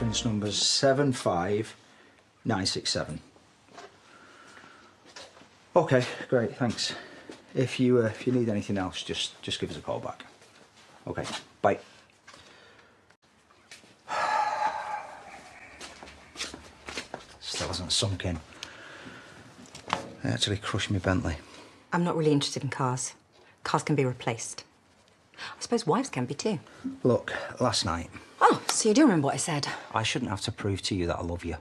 Reference number's 75967. Okay, great, thanks. If you need anything else, just give us a call back. Okay, bye. Still hasn't sunk in. I actually crushed my Bentley. I'm not really interested in cars. Cars can be replaced. I suppose wives can be too. Look, last night... Oh, so you do remember what I said? I shouldn't have to prove to you that I love you.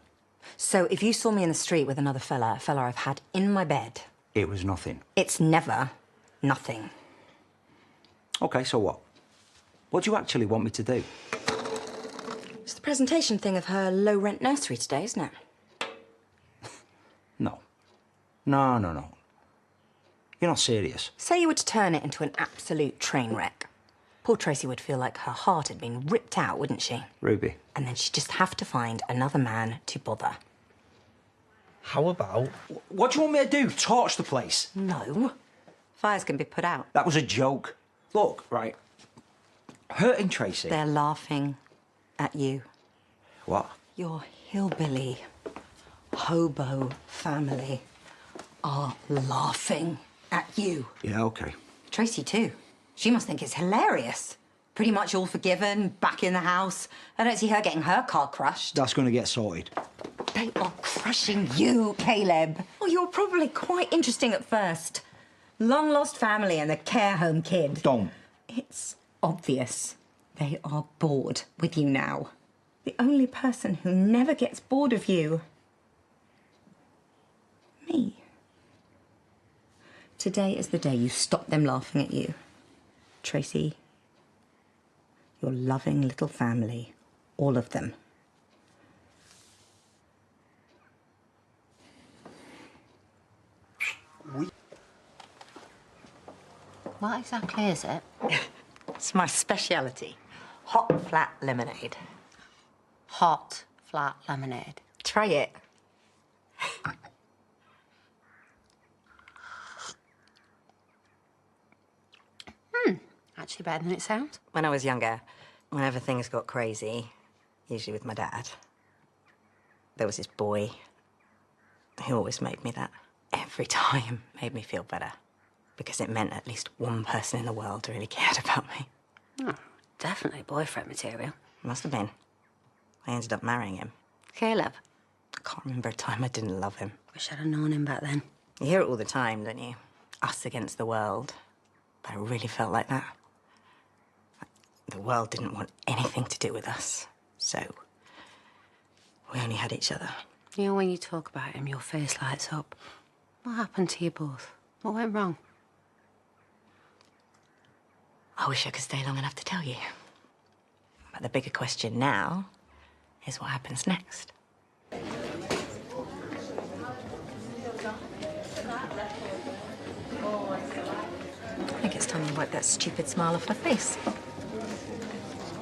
So if you saw me in the street with another fella, a fella I've had in my bed... It was nothing. It's never nothing. Okay, so what? What do you actually want me to do? It's the presentation thing of her low-rent nursery today, isn't it? No. No. You're not serious. Say you were to turn it into an absolute train wreck. Poor Tracy would feel like her heart had been ripped out, wouldn't she? Ruby. And then she'd just have to find another man to bother. How about... What do you want me to do? Torch the place? No. Fires can be put out. That was a joke. Look, right. Hurting Tracy. They're laughing at you. What? Your hillbilly, hobo family are laughing at you. Yeah, okay. Tracy, too. She must think it's hilarious. Pretty much all forgiven, back in the house. I don't see her getting her car crushed. That's going to get sorted. They are crushing you, Caleb. Oh, you were probably quite interesting at first. Long-lost family and the care home kid. Don't. It's obvious they are bored with you now. The only person who never gets bored of you... me. Today is the day you stop them laughing at you. Tracy, your loving little family, all of them. What exactly is it? It's my speciality. Hot flat lemonade. Hot, flat lemonade. Try it. Actually better than it sounds. When I was younger, whenever things got crazy, usually with my dad, there was this boy who always made me that. Every time made me feel better. Because it meant at least one person in the world really cared about me. Oh, definitely boyfriend material. Must have been. I ended up marrying him. Caleb? I can't remember a time I didn't love him. Wish I'd have known him back then. You hear it all the time, don't you? Us against the world. But I really felt like that. The world didn't want anything to do with us. So, we only had each other. You know, when you talk about him, your face lights up. What happened to you both? What went wrong? I wish I could stay long enough to tell you. But the bigger question now is what happens next. I think it's time you wipe that stupid smile off my face.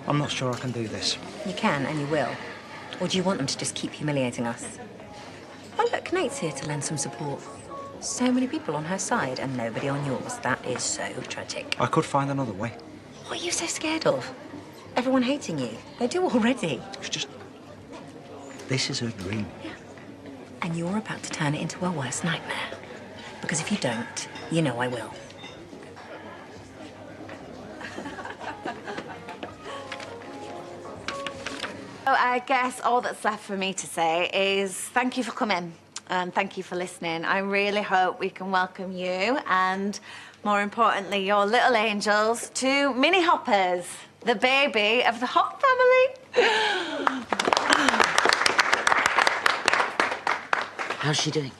I'm not sure I can do this. You can, and you will. Or do you want them to just keep humiliating us? Oh, look, Nate's here to lend some support. So many people on her side and nobody on yours. That is so tragic. I could find another way. What are you so scared of? Everyone hating you. They do already. It's just... This is her dream. Yeah. And you're about to turn it into a worst nightmare. Because if you don't, you know I will. So I guess all that's left for me to say is thank you for coming and thank you for listening. I really hope we can welcome you and, more importantly, your little angels to Mini Hoppers, the baby of the Hop family. How's she doing?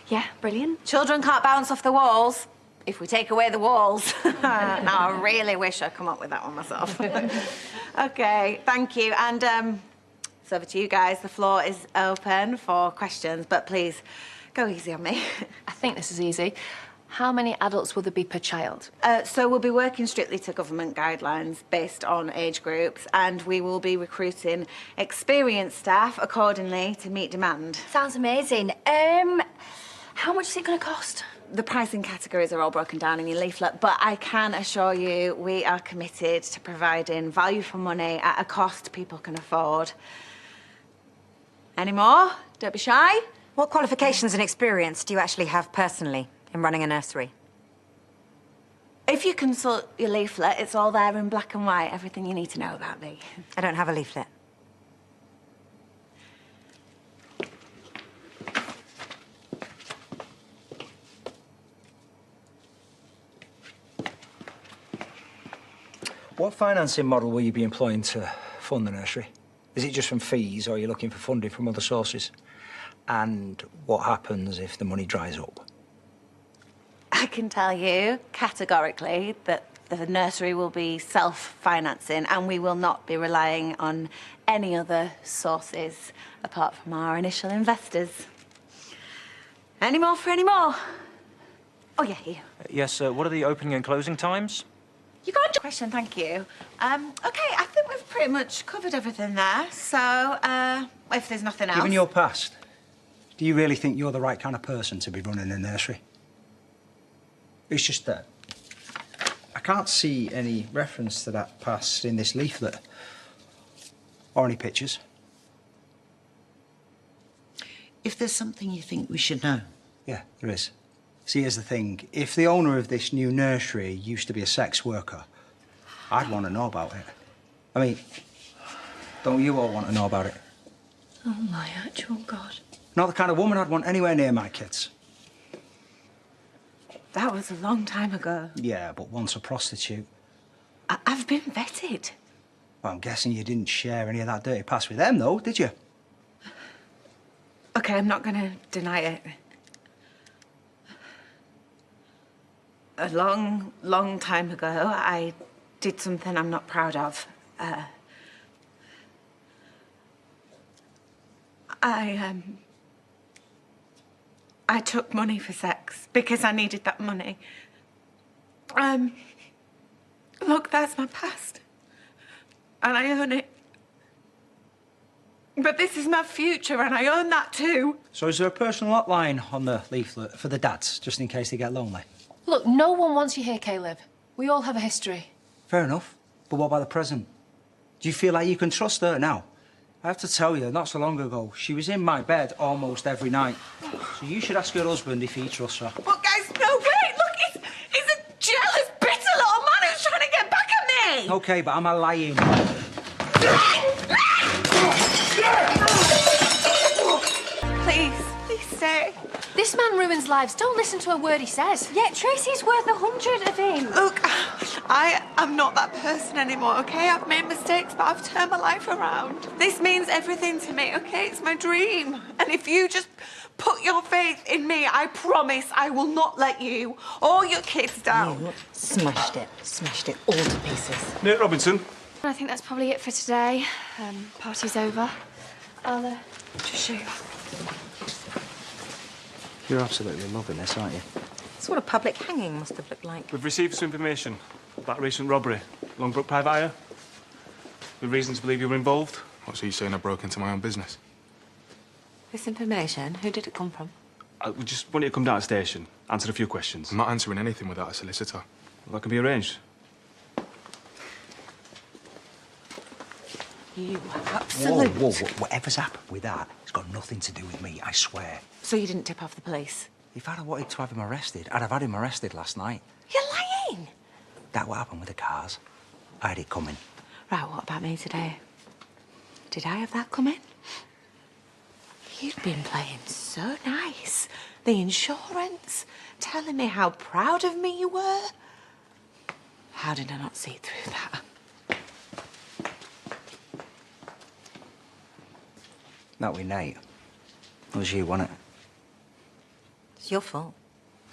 Yeah, brilliant. Children can't bounce off the walls if we take away the walls. Now, I really wish I'd come up with that one myself. Okay, thank you. And it's over to you guys. The floor is open for questions, but please go easy on me. I think this is easy. How many adults will there be per child? So we'll be working strictly to government guidelines based on age groups, and we will be recruiting experienced staff accordingly to meet demand. Sounds amazing. How much is it going to cost? The pricing categories are all broken down in your leaflet, but I can assure you we are committed to providing value for money at a cost people can afford. Any more? Don't be shy. What qualifications and experience do you actually have personally in running a nursery? If you consult your leaflet, it's all there in black and white, everything you need to know about me. I don't have a leaflet. What financing model will you be employing to fund the nursery? Is it just from fees, or are you looking for funding from other sources? And what happens if the money dries up? I can tell you categorically that the nursery will be self-financing and we will not be relying on any other sources apart from our initial investors. Any more for any more? Oh, yeah, here. Yes, what are the opening and closing times? You got a question, thank you. Okay, I think we've pretty much covered everything there. So, if there's nothing else... Given your past, do you really think you're the right kind of person to be running a nursery? It's just that I can't see any reference to that past in this leaflet. Or any pictures. If there's something you think we should know. Yeah, there is. See, here's the thing. If the owner of this new nursery used to be a sex worker, I'd want to know about it. I mean, don't you all want to know about it? Oh, my actual God. Not the kind of woman I'd want anywhere near my kids. That was a long time ago. Yeah, but once a prostitute. I've been vetted. Well, I'm guessing you didn't share any of that dirty past with them, though, did you? Okay, I'm not gonna deny it. A long, long time ago, I did something I'm not proud of. I took money for sex because I needed that money. Look, that's my past. And I own it. But this is my future and I own that too. So is there a personal hotline on the leaflet for the dads, just in case they get lonely? Look, no one wants you here, Caleb. We all have a history. Fair enough. But what about the present? Do you feel like you can trust her now? I have to tell you, not so long ago, she was in my bed almost every night. So you should ask your husband if he trusts her. But guys, no, wait, look, he's a jealous, bitter little man who's trying to get back at me! OK, but am I lying? Please stay. This man ruins lives. Don't listen to a word he says. Yeah, Tracy's worth 100 of him. Look, I am not that person anymore, okay? I've made mistakes, but I've turned my life around. This means everything to me, okay? It's my dream. And if you just put your faith in me, I promise I will not let you or your kids down. You smashed it all to pieces. Nate Robinson. I think that's probably it for today. Party's over. I'll just show you. You're absolutely loving this, aren't you? That's what a public hanging must have looked like. We've received some information about a recent robbery. Longbrook Private Hire. With reason to believe you were involved. What's he saying? I broke into my own business? This information, who did it come from? We just want you to come down to the station, answer a few questions. I'm not answering anything without a solicitor. Well, that can be arranged. You absolute... Whoa, whatever's happened with that, it's got nothing to do with me, I swear. So you didn't tip off the police? If I'd have wanted to have him arrested, I'd have had him arrested last night. You're lying! That what happened with the cars. I had it coming. Right, what about me today? Did I have that coming? You'd been playing so nice. The insurance, telling me how proud of me you were. How did I not see through that? That with Nate. It was you, wasn't it? It's your fault.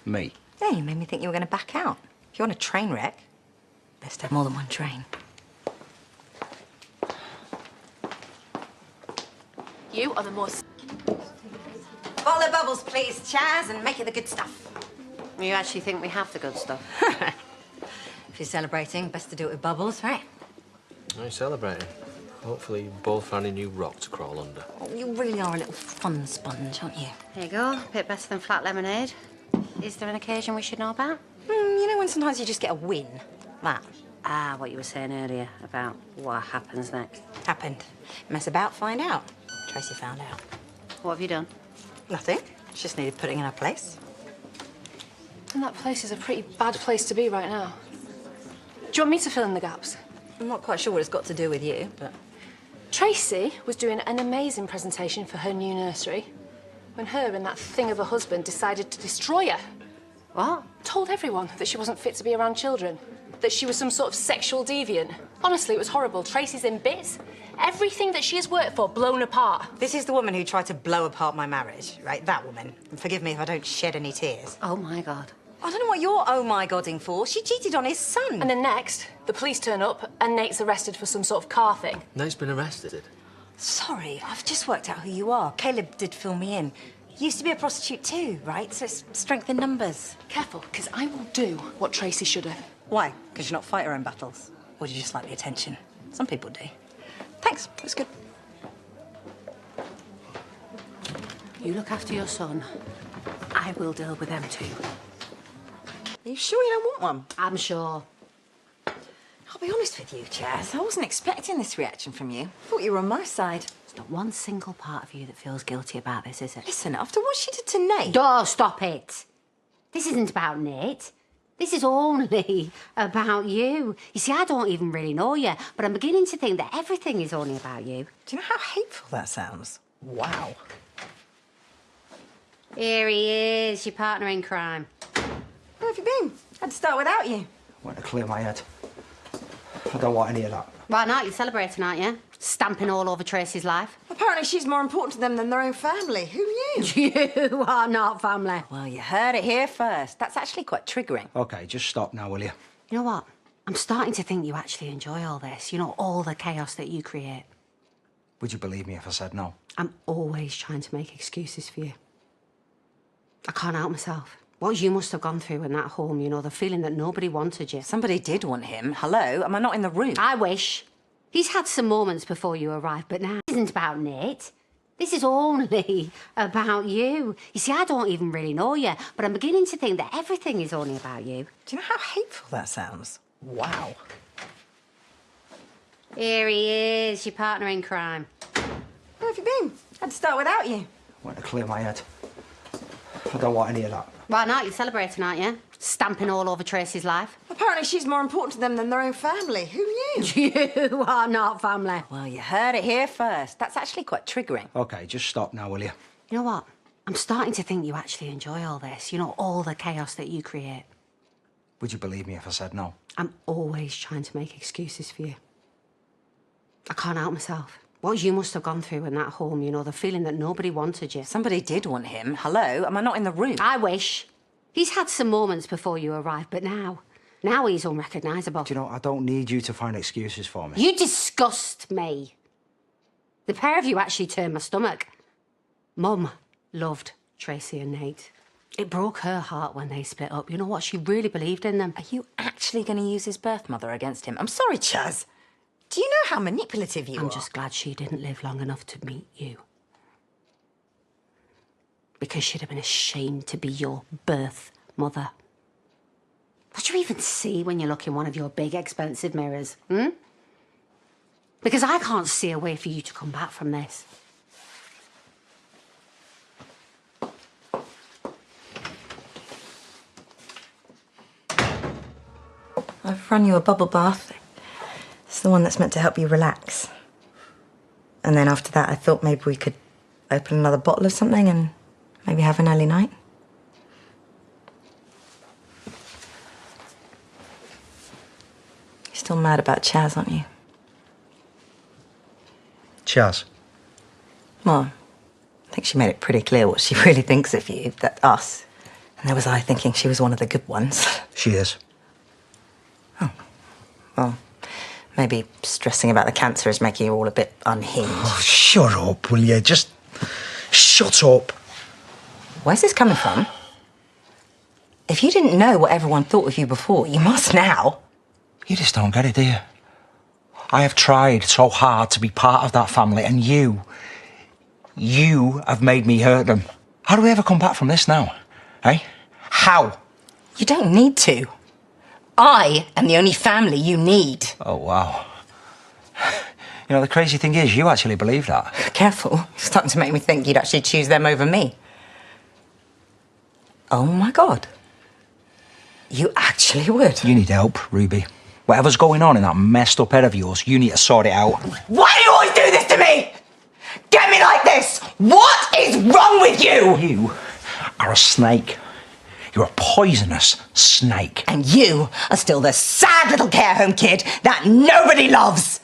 Me? Yeah, you made me think you were going to back out. If you want a train wreck, best have more than one train. You are the most... Bottle of bubbles, please, Chaz, and make it the good stuff. You actually think we have the good stuff? If you're celebrating, best to do it with bubbles, right? Are you celebrating? Hopefully you both found a new rock to crawl under. Oh, you really are a little fun sponge, aren't you? There you go. A bit better than flat lemonade. Is there an occasion we should know about? You know when sometimes you just get a win? That. Ah, what you were saying earlier about what happens next. Happened. Mess about, find out. Tracy found out. What have you done? Nothing. Just needed putting in her place. And that place is a pretty bad place to be right now. Do you want me to fill in the gaps? I'm not quite sure what it's got to do with you, but... Tracy was doing an amazing presentation for her new nursery when her and that thing of a husband decided to destroy her. What? Told everyone that she wasn't fit to be around children, that she was some sort of sexual deviant. Honestly, it was horrible. Tracy's in bits. Everything that she has worked for blown apart. This is the woman who tried to blow apart my marriage, right? That woman. And forgive me if I don't shed any tears. Oh, my God. I don't know what you're oh-my-godding for. She cheated on his son. And then next, the police turn up and Nate's arrested for some sort of car thing. Nate's been arrested. Sorry, I've just worked out who you are. Caleb did fill me in. You used to be a prostitute too, right? So it's strength in numbers. Careful, because I will do what Tracy should have. Why? Because you're not fight her own battles? Or do you just like the attention? Some people do. Thanks, that's good. You look after your son. I will deal with them too. Are you sure you don't want one? I'm sure. I'll be honest with you, Chaz. I wasn't expecting this reaction from you. I thought you were on my side. There's not one single part of you that feels guilty about this, is it? Listen, after what she did to Nate... Oh, stop it. This isn't about Nate. This is only about you. You see, I don't even really know you, but I'm beginning to think that everything is only about you. Do you know how hateful that sounds? Wow. Here he is, your partner in crime. Where have you been? Had to start without you. Want to clear my head. I don't want any of that. Why not? You're celebrating, aren't you? Stamping all over Tracy's life. Apparently she's more important to them than their own family. Who knew? You are not family. Well, you heard it here first. That's actually quite triggering. OK, just stop now, will you? You know what? I'm starting to think you actually enjoy all this. You know, all the chaos that you create. Would you believe me if I said no? I'm always trying to make excuses for you. I can't help myself. What you must have gone through in that home, you know, the feeling that nobody wanted you. Somebody did want him. Hello? Am I not in the room? I wish. He's had some moments before you arrived, but now this isn't about Nate. This is only about you. You see, I don't even really know you, but I'm beginning to think that everything is only about you. Do you know how hateful that sounds? Wow. Here he is, your partner in crime. Where have you been? Had to start without you. Want to clear my head. I don't want any of that. Why not? You're celebrating, aren't you? Stamping all over Tracy's life. Apparently she's more important to them than their own family. Who knew? You are not family. Well, you heard it here first. That's actually quite triggering. OK, just stop now, will you? You know what? I'm starting to think you actually enjoy all this. You know, all the chaos that you create. Would you believe me if I said no? I'm always trying to make excuses for you. I can't help myself. What you must have gone through in that home, you know, the feeling that nobody wanted you. Somebody did want him. Hello? Am I not in the room? I wish. He's had some moments before you arrived, but now he's unrecognisable. Do you know, I don't need you to find excuses for me. You disgust me. The pair of you actually turned my stomach. Mum loved Tracy and Nate. It broke her heart when they split up. You know what? She really believed in them. Are you actually going to use his birth mother against him? I'm sorry, Chaz. Do you know how manipulative you are? I'm just glad she didn't live long enough to meet you. Because she'd have been ashamed to be your birth mother. What do you even see when you look in one of your big, expensive mirrors, Because I can't see a way for you to come back from this. I've run you a bubble bath. It's the one that's meant to help you relax. And then after that, I thought maybe we could open another bottle of something and maybe have an early night. You're still mad about Chaz, aren't you? Chaz. Well, I think she made it pretty clear what she really thinks of you, that us. And there was I thinking she was one of the good ones. She is. Oh. Well, maybe stressing about the cancer is making you all a bit unhinged. Oh, shut up, will you? Just shut up. Where's this coming from? If you didn't know what everyone thought of you before, you must now. You just don't get it, do you? I have tried so hard to be part of that family, and you have made me hurt them. How do we ever come back from this now? Eh? How? You don't need to. I am the only family you need. Oh, wow. You know, the crazy thing is, you actually believe that. Careful. You're starting to make me think you'd actually choose them over me. Oh, my God. You actually would. You need help, Ruby. Whatever's going on in that messed up head of yours, you need to sort it out. Why do you always do this to me? Get me like this! What is wrong with you? You are a snake. You're a poisonous snake. And you are still the sad little care home kid that nobody loves.